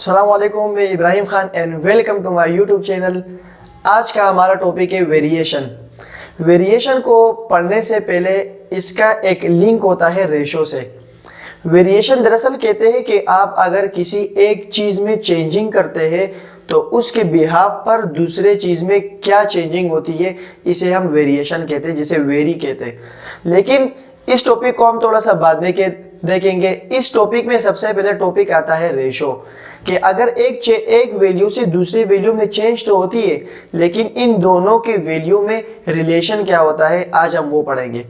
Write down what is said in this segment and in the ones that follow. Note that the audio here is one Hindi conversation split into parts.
अस्सलामुअलैकुम, मैं Ibrahim Khan and welcome to my YouTube channel. आज का हमारा टॉपिक है वेरिएशन। वेरिएशन को पढ़ने से पहले इसका एक लिंक होता है रेशो से। वेरिएशन दरअसल कहते हैं कि आप अगर किसी एक चीज़ में चेंजिंग करते हैं तो उसके बिहाफ पर दूसरे चीज़ में क्या चेंजिंग होती है, इसे हम वेरिएशन कहते हैं, जिसे वेरी कहते हैं। लेकिन इस टॉपिक को हम थोड़ा सा बाद में देखेंगे। इस टॉपिक में सबसे पहले टॉपिक आता है रेशो, कि अगर एक वैल्यू से दूसरी वैल्यू में चेंज तो होती है, लेकिन इन दोनों के वैल्यू में रिलेशन क्या होता है, आज हम वो पढ़ेंगे।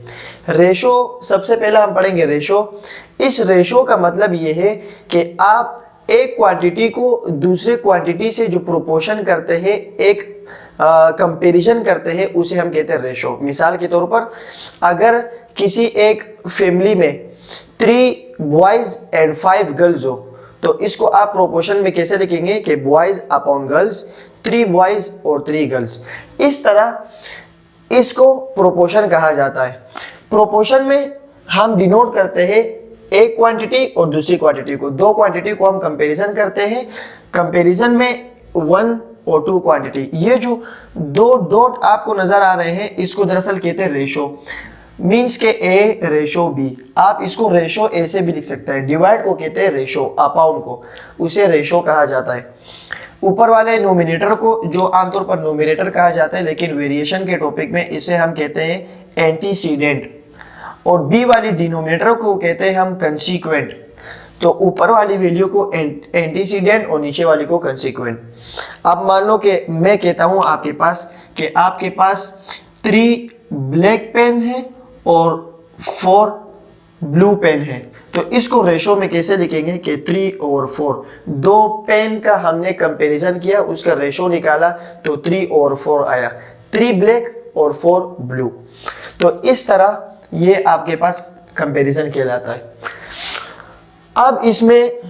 रेशो सबसे पहला हम पढ़ेंगे रेशो। इस रेशो का मतलब ये है कि आप एक क्वांटिटी को दूसरे क्वांटिटी से जो प्रोपोर्शन करते हैं, एक कंपैरिजन करते हैं, उसे हम कहते हैं रेशो। मिसाल के तौर पर अगर किसी एक फैमिली में 3 बॉयज एंड 5 गर्ल्स हो तो इसको आप प्रोपोर्शन में कैसे लिखेंगे कि बॉयज अपॉन गर्ल्स, 3 बॉयज और 3 गर्ल्स। इस तरह इसको प्रोपोर्शन कहा जाता है। प्रोपोर्शन में हम डिनोट करते हैं एक क्वांटिटी और दूसरी क्वांटिटी को, दो क्वांटिटी को हम कंपैरिजन करते हैं। कंपैरिजन में 1 और 2 क्वांटिटी, ये जो दो डॉट आपको नजर आ रहे हैं इसको दरअसल कहते हैं रेशो। मीन्स के ए रेशो बी, आप इसको रेशो ए से भी लिख सकते हैं। डिवाइड को कहते हैं रेशो, अपॉन को उसे रेशो कहा जाता है। ऊपर वाले नोमिनेटर को जो आमतौर पर नोमिनेटर कहा जाता है, लेकिन वेरिएशन के टॉपिक में इसे हम कहते हैं एंटीसीडेंट, और बी वाली डिनोमिनेटर को कहते हैं हम कंसीक्वेंट। तो ऊपर वाली वैल्यू को एंटीसीडेंट और नीचे वाली को कंसीक्वेंट। अब मान लो कि मैं कहता हूं आपके पास 3 ब्लैक पेन है और 4 ब्लू पेन है, तो इसको रेशो में कैसे लिखेंगे कि 3 और 4, दो पेन का हमने कंपैरिजन किया, उसका रेशो निकाला तो 3 और 4 आया, 3 ब्लैक और 4 ब्लू। तो इस तरह ये आपके पास कंपैरिजन कहलाता है। अब इसमें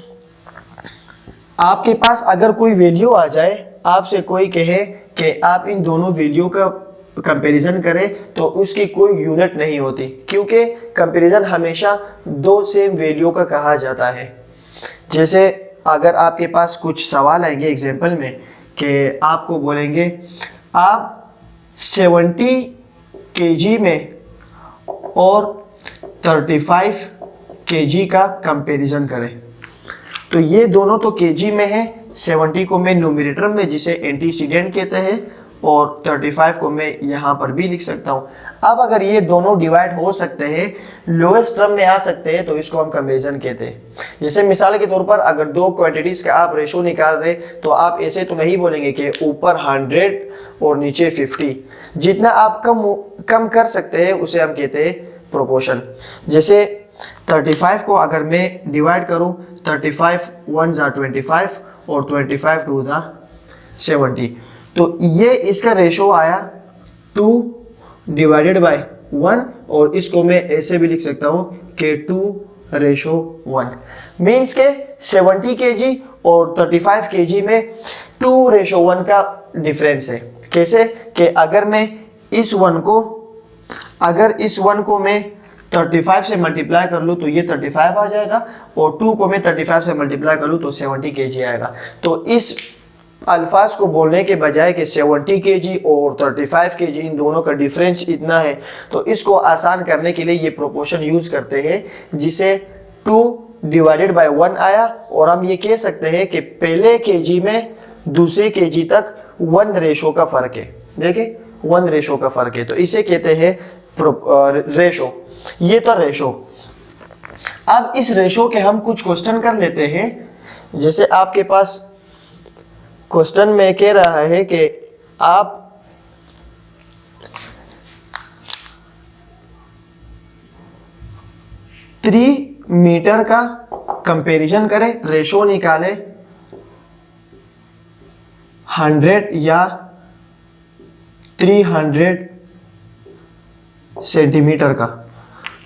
आपके पास अगर कोई वैल्यू आ जाए, आपसे कोई कहे कि आप इन दोनों वैल्यू का कंपैरिजन करें, तो उसकी कोई यूनिट नहीं होती, क्योंकि कंपैरिजन हमेशा दो सेम वैल्यू का कहा जाता है। जैसे अगर आपके पास कुछ सवाल आएंगे एग्जांपल में कि आपको बोलेंगे आप 70 केजी में और 35 केजी का कंपैरिजन करें, तो ये दोनों तो केजी में है। 70 को मैं न्यूमरेटर में, जिसे एंटीसीडेंट कहते हैं, और 35 को मैं यहाँ पर भी लिख सकता हूँ। अब अगर ये दोनों डिवाइड हो सकते हैं, लोएस्ट टर्म में आ सकते हैं, तो इसको हम कंपैरिजन कहते हैं। जैसे मिसाल के तौर पर अगर दो क्वांटिटीज का आप रेशो निकाल रहे, तो आप ऐसे तो नहीं बोलेंगे कि ऊपर 100 और नीचे 50। जितना आप कम कर सकते हैं उसे हम कहते हैं प्रोपोर्शन। जैसे 35 को अगर मैं डिवाइड करूं, 35 1 ज़ा 25 और 25 2 ज़ा 70, तो ये इसका रेशो आया 2 डिवाइडेड बाय 1, और इसको मैं ऐसे भी लिख सकता हूं कि 2:1। मीन्स के 70 केजी और 35 केजी में 2:1 का डिफरेंस है। कैसे कि अगर इस 1 को मैं 35 से मल्टीप्लाई कर लूँ तो ये 35 आ जाएगा, और 2 को मैं 35 से मल्टीप्लाई कर लूँ तो 70 केजी आएगा। तो इस अल्फाज को बोलने के बजाय कि 70 केजी और 35 केजी, इन दोनों का डिफरेंस इतना है, तो इसको आसान करने के लिए ये प्रोपोर्शन यूज करते हैं, जिसे 2 डिवाइडेड बाय 1 आया, और हम ये कह सकते हैं कि पहले केजी में दूसरे केजी तक 1 रेशो का फर्क है। देखिए 1 रेशो का फर्क है, तो इसे कहते हैं रेशो। ये तो रेशो। अब इस रेशो के हम कुछ क्वेश्चन कर लेते हैं। जैसे आपके पास क्वेश्चन में कह रहा है कि आप 3 मीटर का कंपैरिजन करें, रेशो निकालें 100 या 300 सेंटीमीटर का।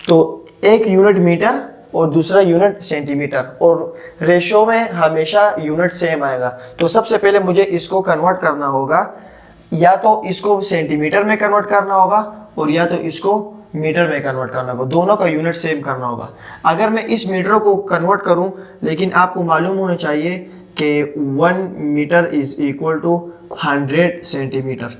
तो एक यूनिट मीटर और दूसरा यूनिट सेंटीमीटर, और रेशो में हमेशा यूनिट सेम आएगा। तो सबसे पहले मुझे इसको कन्वर्ट करना होगा, या तो इसको सेंटीमीटर में कन्वर्ट करना होगा और या तो इसको मीटर में कन्वर्ट करना होगा, दोनों का यूनिट सेम करना होगा। अगर मैं इस मीटर को कन्वर्ट करूं, लेकिन आपको मालूम होना चाहिए कि 1 metre is equal to 100 centimetre.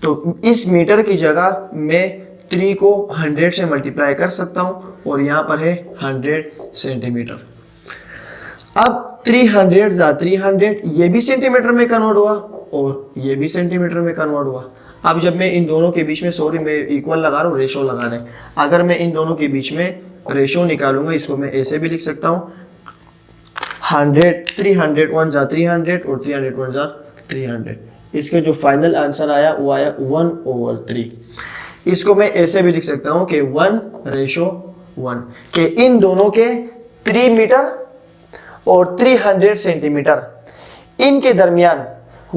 तो इस मीटर की जगह मैं 3 को 100 से मल्टीप्लाई कर सकता हूँ और यहाँ पर है 100 सेंटीमीटर। अब 300 ज़ा 300 ये भी सेंटीमीटर में कन्वर्ट हुआ और ये भी सेंटीमीटर में कन्वर्ट हुआ। अब जब मैं इन दोनों के बीच में, सॉरी मैं इक्वल लगा रहा हूँ, रेशो लगा रहे हैं, अगर मैं इन दोनों के बीच में रेशो निकालूंगा, इसको मैं ऐसे भी लिख सकता हूँ 100 300 1 ज़ा 300 और 300 1 ज़ा 300। इसका जो फाइनल आंसर आया वो आया 1/3। इसको मैं ऐसे भी लिख सकता हूँ कि 1:1 के इन दोनों के 3 मीटर और 300 सेंटीमीटर इनके दरमियान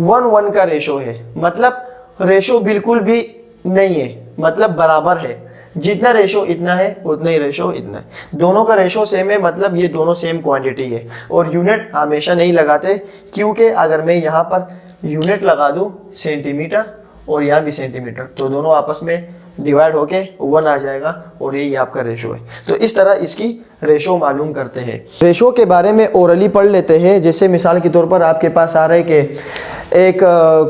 1:1 का रेशो है। मतलब रेशो बिल्कुल भी नहीं है, मतलब बराबर है, जितना रेशो इतना है उतना ही रेशो इतना है। दोनों का रेशो सेम है, मतलब ये दोनों सेम क्वांटिटी है। और यूनिट हमेशा नहीं लगाते, क्योंकि अगर मैं यहाँ पर यूनिट लगा दूँ सेंटीमीटर और यहाँ भी सेंटीमीटर, तो दोनों आपस में डिवाइड होके 1 आ जाएगा और यही आपका रेशो है। तो इस तरह इसकी रेशो मालूम करते हैं। रेशो के बारे में ओरली पढ़ लेते हैं। जैसे मिसाल के तौर पर आपके पास आ रहा है कि एक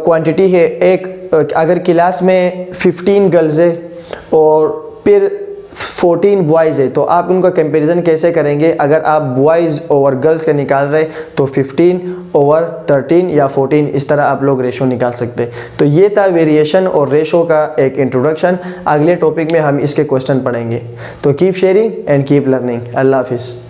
क्वांटिटी है, एक अगर क्लास में 15 गर्ल्स है और फिर 14 बॉयज़ है, तो आप उनका कंपैरिजन कैसे करेंगे? अगर आप बॉयज़ ओवर गर्ल्स का निकाल रहे तो 15/13 या 14, इस तरह आप लोग रेशो निकाल सकते हैं। तो ये था वेरिएशन और रेशो का एक इंट्रोडक्शन। अगले टॉपिक में हम इसके क्वेश्चन पढ़ेंगे। तो keep sharing and keep learning. अल्लाह हाफिज़।